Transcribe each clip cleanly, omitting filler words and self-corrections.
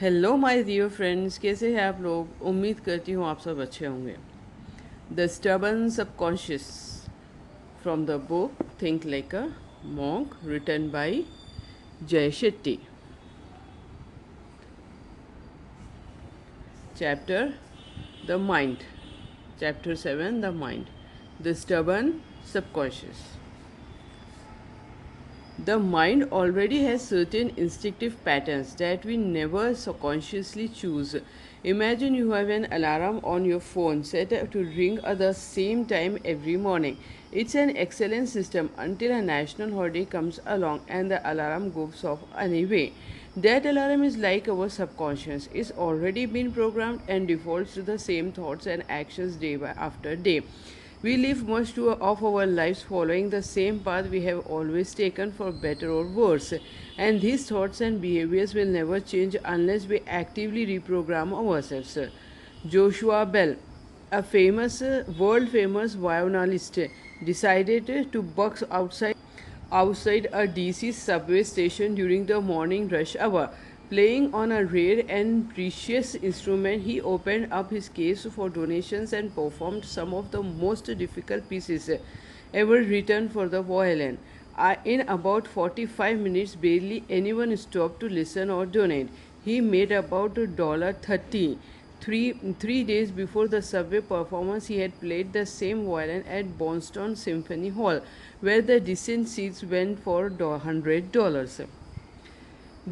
Hello my dear friends, कैसे हैं आप लोग। उम्मीद करती हूँ आप सब अच्छे होंगे। The stubborn subconscious from the book think like a monk written by Jay Shetty. Chapter the mind. Chapter 7 the mind. The stubborn subconscious. The mind already has certain instinctive patterns that we never consciously choose. Imagine you have an alarm on your phone set to ring at the same time every morning. It's an excellent system until a national holiday comes along and the alarm goes off anyway. That alarm is like our subconscious. It's already been programmed and defaults to the same thoughts and actions day by after day. We live of our lives following the same path we have always taken, for better or worse. And these thoughts and behaviors will never change unless we actively reprogram ourselves. Joshua Bell, a world famous violinist, decided to box outside a DC subway station during the morning rush hour. Playing on a rare and precious instrument, he opened up his case for donations and performed some of the most difficult pieces ever written for the violin. In about 45 minutes, barely anyone stopped to listen or donate. He made about $30. Three days before the subway performance, he had played the same violin at Boston Symphony Hall, where the decent seats went for $100.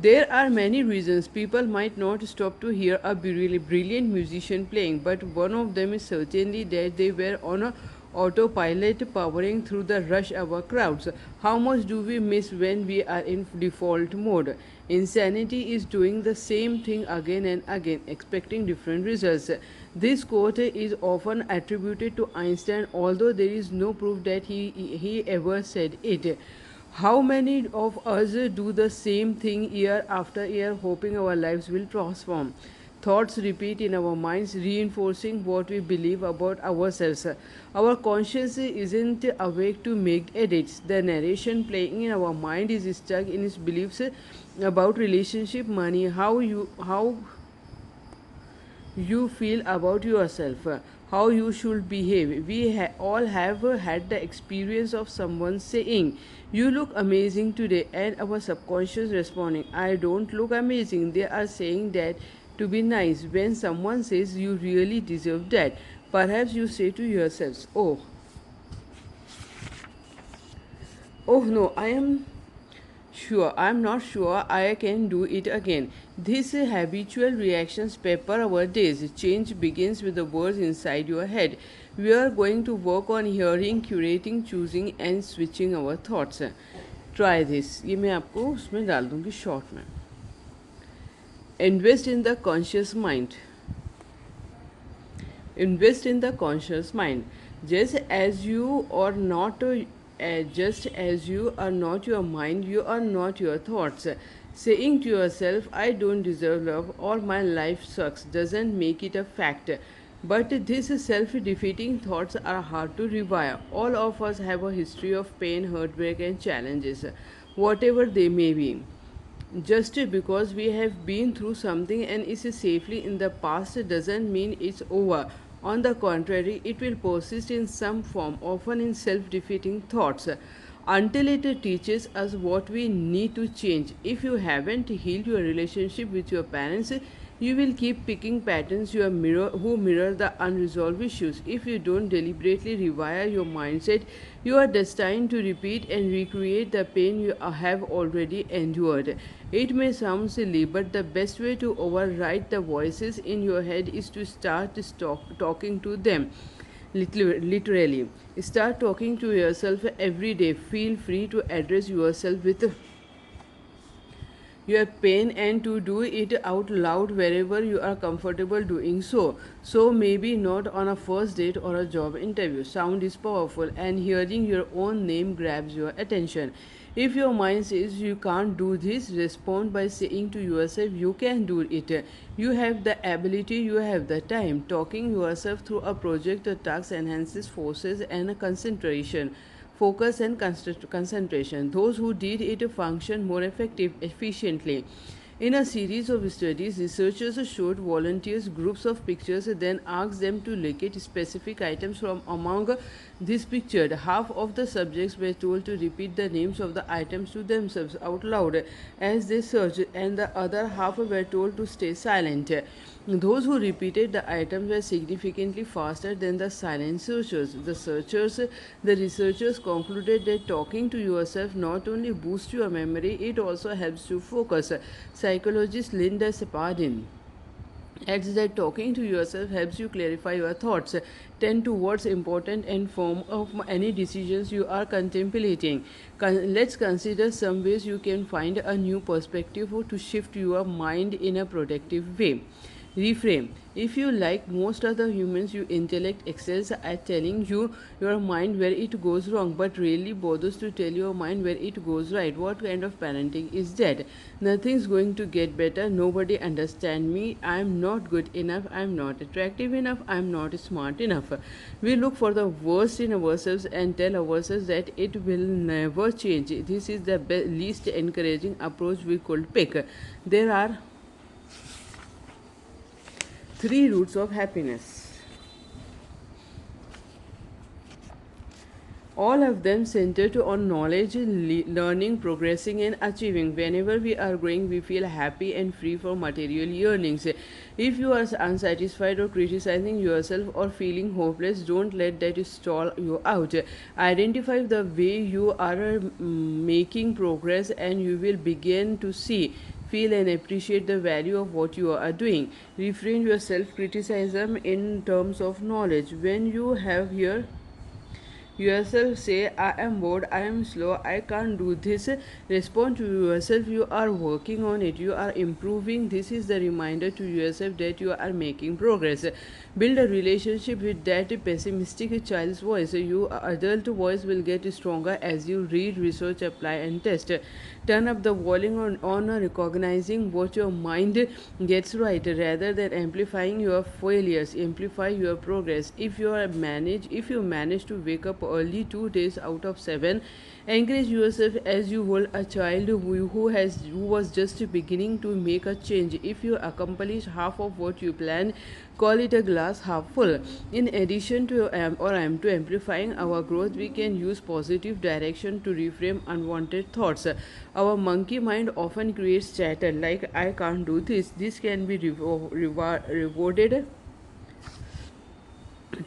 There are many reasons people might not stop to hear a brilliant musician playing, but one of them is certainly that they were on a autopilot powering through the rush hour crowds. How much do we miss when we are in default mode? Insanity is doing the same thing again and again, expecting different results. This quote is often attributed to Einstein, although there is no proof that he ever said it. How many of us do the same thing year after year, hoping our lives will transform? Thoughts repeat in our minds, reinforcing what we believe about ourselves. Our conscience isn't awake to make edits. The narration playing in our mind is stuck in its beliefs about relationship, money, how you feel about yourself, how you should behave. We all have had the experience of someone saying, "You look amazing today," and our subconscious responding, "I don't look amazing." They are saying that to be nice. When someone says, "You really deserve that," perhaps you say to yourselves, "Oh no, I'm not sure I can do it again." These habitual reactions pepper our days. Change begins with the words inside your head. We are going to work on hearing, curating, choosing and switching our thoughts. Try this. ये मैं आपको उसमें डाल दूँगी short में. Invest in the conscious mind. Invest in the conscious mind. Just as you are not just as you are not your mind, you are not your thoughts. Saying to yourself, "I don't deserve love" or "My life sucks" doesn't make it a fact. But these self defeating thoughts are hard to rewire. All of us have a history of pain, heartbreak, and challenges, whatever they may be. Just because we have been through something and is safely in the past doesn't mean it's over. On the contrary, it will persist in some form, often in self defeating thoughts, until it teaches us what we need to change. If you haven't healed your relationship with your parents, you will keep picking patterns who mirror the unresolved issues. If you don't deliberately rewire your mindset, you are destined to repeat and recreate the pain you have already endured. It may sound silly, but the best way to override the voices in your head is to talking to them. Literally, start talking to yourself every day. Feel free to address yourself with your pain and to do it out loud wherever you are comfortable doing so. So, maybe not on a first date or a job interview. Sound is powerful, and hearing your own name grabs your attention. If your mind says you can't do this, respond by saying to yourself, "You can do it. You have the ability, you have the time." Talking yourself through a project or task enhances forces and concentration. Focus and concentration. Those who did it function more efficiently. In a series of studies, researchers showed volunteers groups of pictures, then asked them to locate specific items from among these pictured. Half of the subjects were told to repeat the names of the items to themselves out loud as they searched, and the other half were told to stay silent. Those who repeated the items were significantly faster than the silent searchers. The researchers concluded that talking to yourself not only boosts your memory, it also helps you focus. Psychologist Linda Separdin adds that talking to yourself helps you clarify your thoughts, tend to what's important, and form of any decisions you are contemplating. Let's consider some ways you can find a new perspective or to shift your mind in a productive way. Reframe. If you like most other humans, your intellect excels at telling your mind where it goes wrong, but rarely bothers to tell your mind where it goes right. What kind of parenting is that? Nothing's going to get better. Nobody understands me. I'm not good enough. I'm not attractive enough. I'm not smart enough. We look for the worst in ourselves and tell ourselves that it will never change. This is the least encouraging approach we could pick. There are three roots of happiness. All of them centered on knowledge, learning, progressing, and achieving. Whenever we are growing, we feel happy and free from material yearnings. If you are unsatisfied or criticizing yourself or feeling hopeless, don't let that stall you out. Identify the way you are making progress, and you will begin to see, feel, and appreciate the value of what you are doing. Refrain your self criticism in terms of knowledge. When you have here yourself say, I am bored, I am slow, I can't do this, respond to yourself, you are working on it, you are improving. This is the reminder to yourself that you are making progress. Build a relationship with that pessimistic child's voice. Your adult voice will get stronger as you read, research, apply, and test. Turn up the volume on recognizing what your mind gets right rather than amplifying your failures. Amplify your progress. If you manage to wake up early 2 days out of 7, encourage yourself as you would a child who was just beginning to make a change. If you accomplish half of what you plan, call it a glass half full. In addition to to amplifying our growth, we can use positive direction to reframe unwanted thoughts. Our monkey mind often creates chatter like, I can't do this. This can be rewarded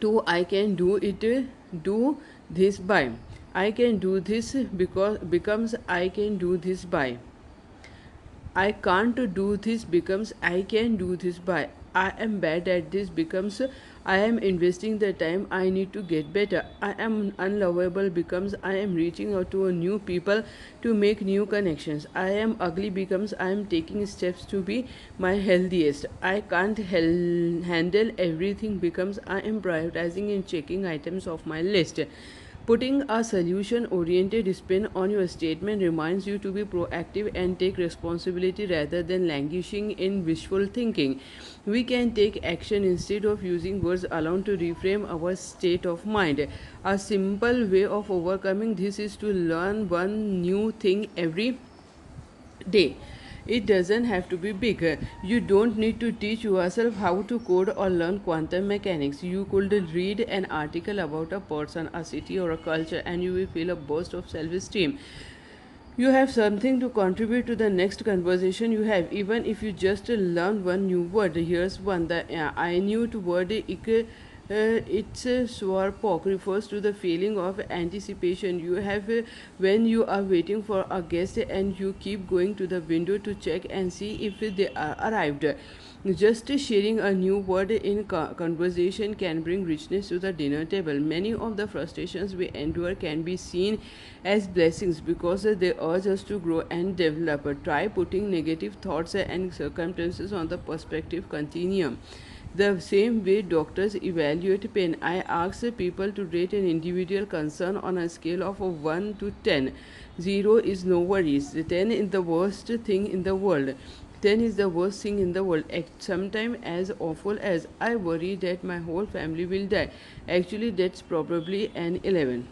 to, I can do it, do this by. I can do this because becomes, I can do this by. I can't do this becomes, I can do this by. I am bad at this becomes, I am investing the time I need to get better. I am unlovable becomes, I am reaching out to new people to make new connections. I am ugly becomes, I am taking steps to be my healthiest. I can't handle everything becomes, I am prioritizing and checking items off my list. Putting a solution oriented spin on your statement reminds you to be proactive and take responsibility rather than languishing in wishful thinking. We can take action instead of using words alone to reframe our state of mind. A simple way of overcoming this is to learn one new thing every day. It doesn't have to be big. You don't need to teach yourself how to code or learn quantum mechanics. You could read an article about a person, a city, or a culture, and you will feel a burst of self esteem. You have something to contribute to the next conversation you have, even if you just learn one new word. Here's one. The I knew word it's swarpok refers to the feeling of anticipation you have when you are waiting for a guest and you keep going to the window to check and see if they are arrived. Just sharing a new word in conversation can bring richness to the dinner table. Many of the frustrations we endure can be seen as blessings because they urge us to grow and develop. Try putting negative thoughts and circumstances on the perspective continuum. The same way doctors evaluate pain, I ask people to rate an individual concern on a scale of 1 to 10. 0 is no worries. 10 is the worst thing in the world. 10 is the worst thing in the world. Sometimes as awful as, I worry that my whole family will die. Actually, that's probably an 11.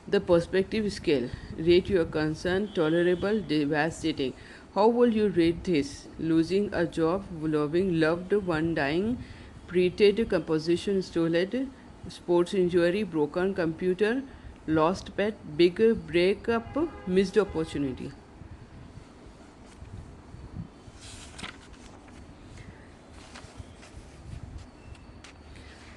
The perspective scale. Rate your concern tolerable, devastating. How will you rate this? Losing a job, loving loved one dying, pre-ted composition stolen, sports injury, broken computer, lost pet, big breakup, missed opportunity.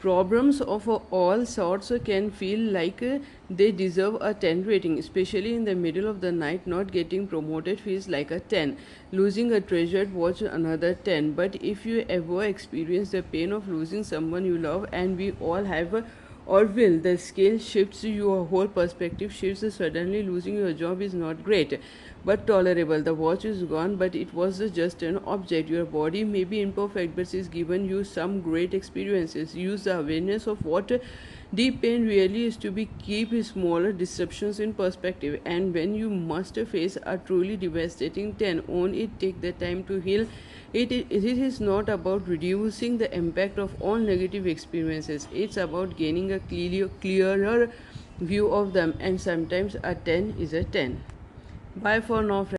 Problems of all sorts can feel like they deserve a 10 rating, especially in the middle of the night. Not getting promoted feels like a 10, losing a treasured watch another 10. But if you ever experience the pain of losing someone you love, and we all have or will, the scale shifts, your whole perspective shifts. Suddenly losing your job is not great but tolerable. The watch is gone, but it was just an object. Your body may be imperfect, but it's given you some great experiences. Use the awareness of what deep pain really is to be keep smaller disruptions in perspective. And when you must face a truly devastating 10, own it, take the time to heal. It is not about reducing the impact of all negative experiences. It's about gaining a clearer view of them, and sometimes a 10 is a 10. Bye for now, friends.